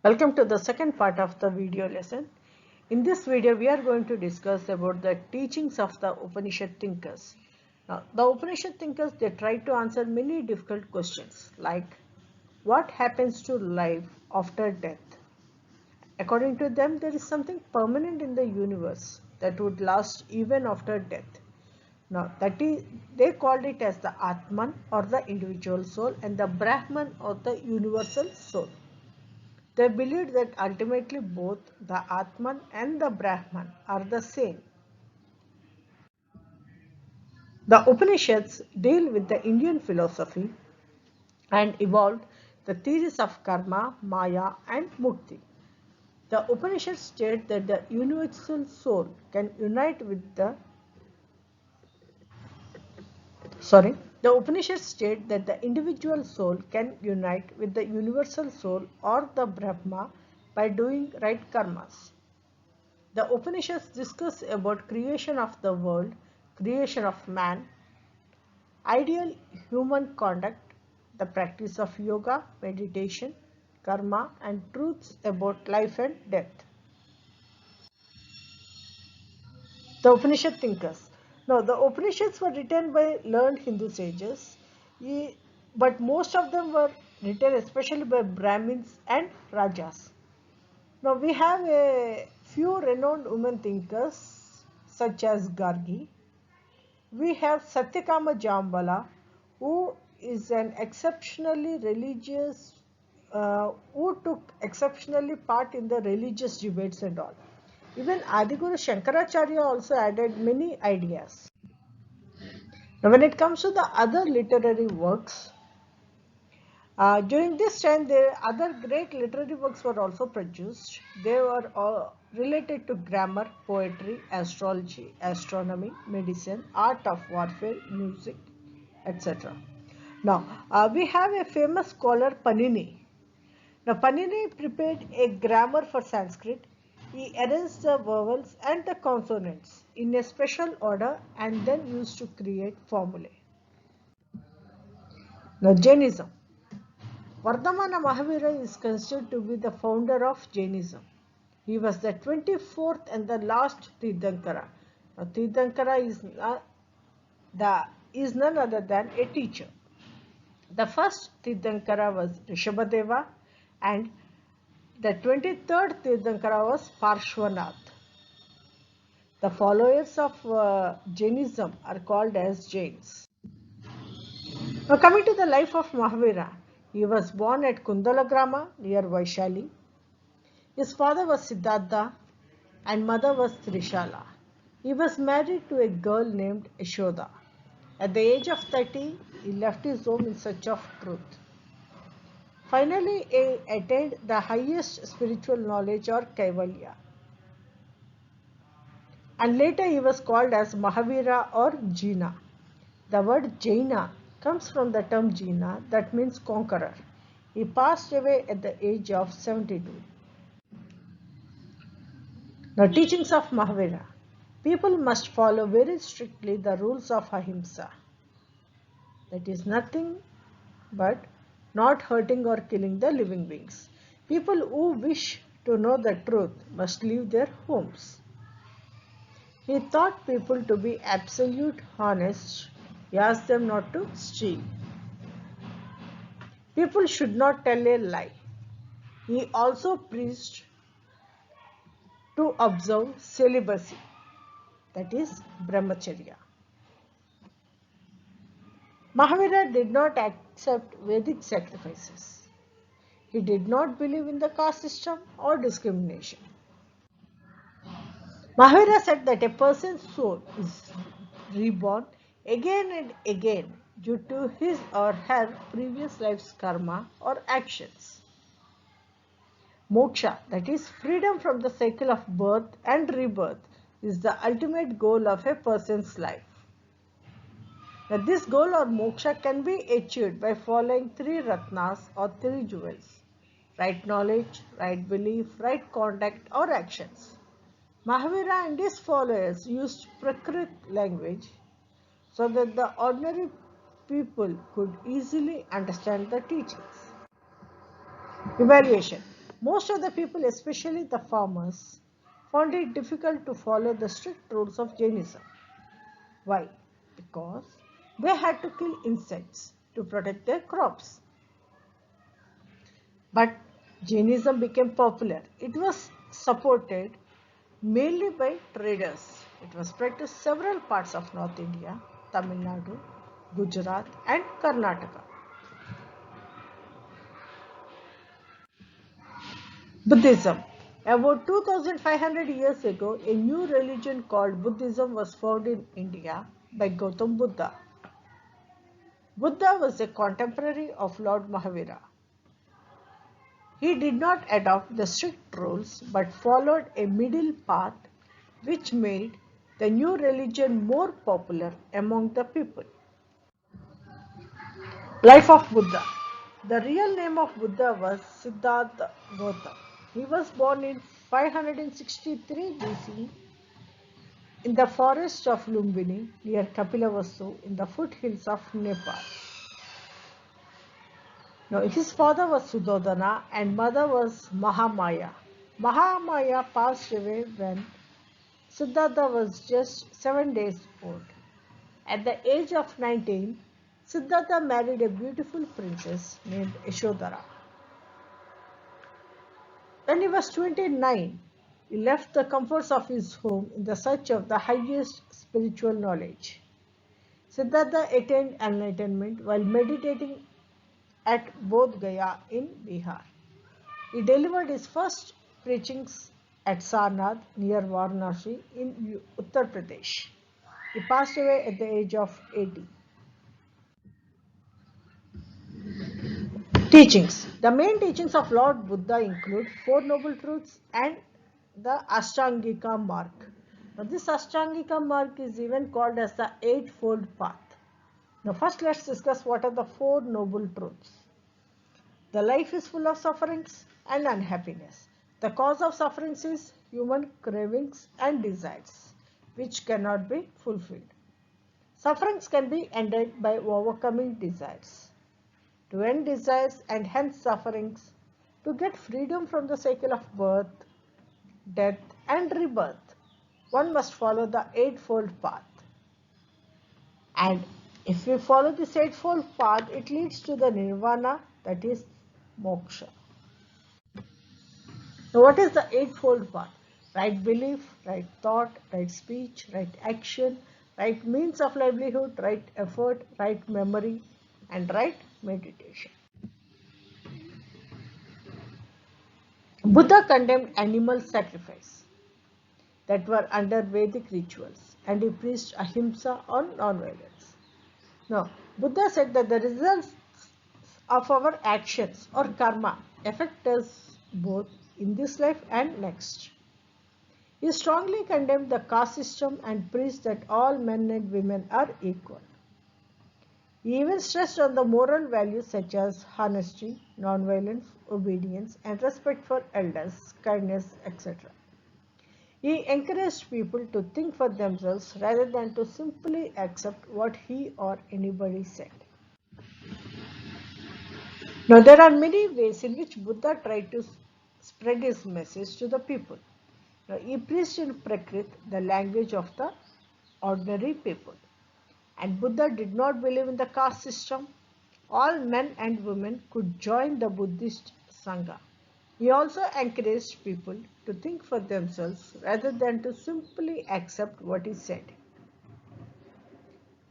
Welcome to the second part of the video lesson. In this video, we are going to discuss about the teachings of the Upanishad thinkers. Now, the Upanishad thinkers, they try to answer many difficult questions like what happens to life after death? According to them, there is something permanent in the universe that would last even after death. Now, that is, they called it as the Atman or the individual soul and the Brahman or the universal soul. They believed that ultimately both the Atman and the Brahman are the same. The Upanishads deal with the Indian philosophy and evolved the theories of karma, maya, and mukti. The Upanishads state that the universal soul can unite with the Upanishads state that the individual soul can unite with the universal soul or the Brahma by doing right karmas. The Upanishads discuss about creation of the world, creation of man, ideal human conduct, the practice of yoga, meditation, karma, and truths about life and death. The Upanishad thinkers. Now, the Upanishads were written by learned Hindu sages, but most of them were written especially by Brahmins and Rajas. Now, we have a few renowned women thinkers such as Gargi. We have Satyakama Jambala, who is an exceptionally religious, who took exceptionally part in the religious debates and all. Even Adiguru Shankaracharya also added many ideas. Now, when it comes to the other literary works, during this time, other great literary works were also produced. They were related to grammar, poetry, astrology, astronomy, medicine, art of warfare, music, etc. Now, we have a famous scholar, Panini. Now, Panini prepared a grammar for Sanskrit. He arranged the vowels and the consonants in a special order and then used to create formulae. Now, Jainism. Vardhamana Mahavira is considered to be the founder of Jainism. He was the 24th and the last Tirthankara. Now, Tirthankara is none other than a teacher. The first Tirthankara was Rishabhadeva and the 23rd Tirthankara was Parshvanath. The followers of Jainism are called as Jains. Now, coming to the life of Mahavira, he was born at Kundalagrama near Vaishali. His father was Siddhartha and mother was Trishala. He was married to a girl named Yashoda. At the age of 30, he left his home in search of truth. Finally, he attained the highest spiritual knowledge or Kaivalya. And later he was called as Mahavira or Jina. The word Jaina comes from the term Jina, that means conqueror. He passed away at the age of 72. Now, teachings of Mahavira. People must follow very strictly the rules of Ahimsa. That is nothing but not hurting or killing the living beings. People who wish to know the truth must leave their homes. He taught people to be absolute honest. He asked them not to steal. People should not tell a lie. He also preached to observe celibacy, that is brahmacharya. Mahavira did not accept Vedic sacrifices. He did not believe in the caste system or discrimination. Mahavira said that a person's soul is reborn again and again due to his or her previous life's karma or actions. Moksha, that is freedom from the cycle of birth and rebirth, is the ultimate goal of a person's life. Now, this goal or moksha can be achieved by following three ratnas or three jewels: right knowledge, right belief, right conduct or actions. Mahavira and his followers used Prakrit language so that the ordinary people could easily understand the teachings. Evaluation. Most of the people, especially the farmers, found it difficult to follow the strict rules of Jainism. Why? Because they had to kill insects to protect their crops. But Jainism became popular. It was supported mainly by traders. It was spread to several parts of North India, Tamil Nadu, Gujarat, and Karnataka. Buddhism. About 2500 years ago, a new religion called Buddhism was founded in India by Gautam Buddha. Buddha was a contemporary of Lord Mahavira. He did not adopt the strict rules but followed a middle path which made the new religion more popular among the people. Life of Buddha. The real name of Buddha was Siddhartha Gautama. He was born in 563 BC in the forest of Lumbini near Kapilavastu in the foothills of Nepal. Now, his father was Sudodana and mother was Mahamaya. Mahamaya passed away when Siddhartha was just 7 days old. At the age of 19, Siddhartha married a beautiful princess named Yashodhara. When he was 29, he left the comforts of his home in the search of the highest spiritual knowledge. Siddhartha attained enlightenment while meditating at Bodh Gaya in Bihar. He delivered his first preachings at Sarnath near Varanasi in Uttar Pradesh. He passed away at the age of 80. Teachings. The main teachings of Lord Buddha include Four Noble Truths and the Ashtangika Mark. Now, this Ashtangika Mark is even called as the Eightfold Path. Now, first let's discuss what are the Four Noble Truths. The life is full of sufferings and unhappiness. The cause of sufferings is human cravings and desires, which cannot be fulfilled. Sufferings can be ended by overcoming desires. To end desires and hence sufferings, to get freedom from the cycle of birth, death, and rebirth, one must follow the Eightfold Path. And if we follow this Eightfold Path, it leads to the Nirvana, that is moksha. So what is the Eightfold Path? Right belief, right thought, right speech, right action, right means of livelihood, right effort, right memory, and right meditation. Buddha condemned animal sacrifice that were under Vedic rituals and he preached ahimsa or non-violence. Now, Buddha said that the results of our actions or karma affect us both in this life and next. He strongly condemned the caste system and preached that all men and women are equal. He even stressed on the moral values such as honesty, non-violence, obedience, and respect for elders, kindness, etc. He encouraged people to think for themselves rather than to simply accept what he or anybody said. Now, there are many ways in which Buddha tried to spread his message to the people. Now, he preached in Prakrit, the language of the ordinary people. And Buddha did not believe in the caste system. All men and women could join the Buddhist Sangha. He also encouraged people to think for themselves rather than to simply accept what he said.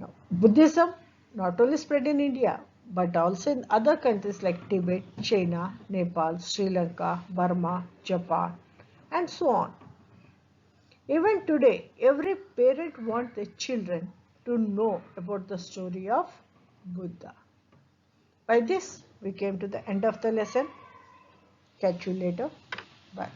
Now, Buddhism not only spread in India but also in other countries like Tibet, China, Nepal, Sri Lanka, Burma, Japan, and so on. Even today, every parent wants their children to know about the story of Buddha. By this, we came to the end of the lesson. Catch you later. Bye.